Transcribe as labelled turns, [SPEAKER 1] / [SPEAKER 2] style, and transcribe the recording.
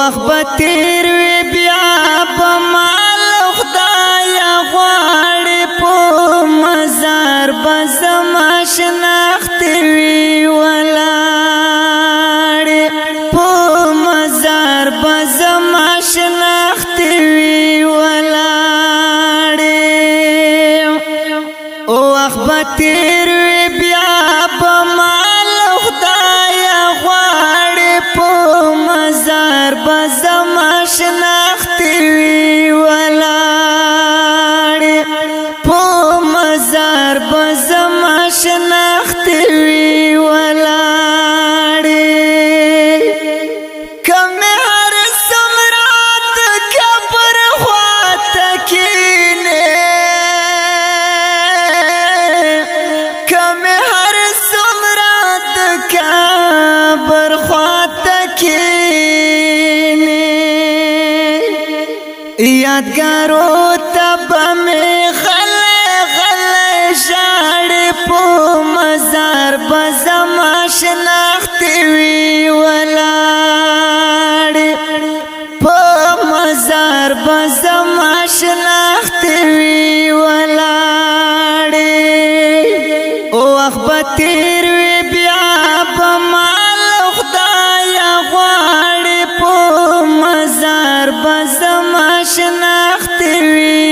[SPEAKER 1] وخت به تیر وی بیا په مال خدایا غواړي په مزار به زما شناخت وی ولاړې په مزار به زما شناخت وی ولاړې وخت به تیر وی بیا په مال خدایا غواړي په مزار به زما شناخت وی ولاړې په مزار به زما شناخت وی ولاړې کم هر سمرات کبر خواته کینه کم هر سمرات کبر خواته کینه یادګارو تب میں غلے غلے شاړې په مزار به زما شناخت وی ولاړې په مزار به زما شناخت وی ولاړې وخت به تیر وی بیا په مال خدایا غواړي په مزار به زما شناخت وی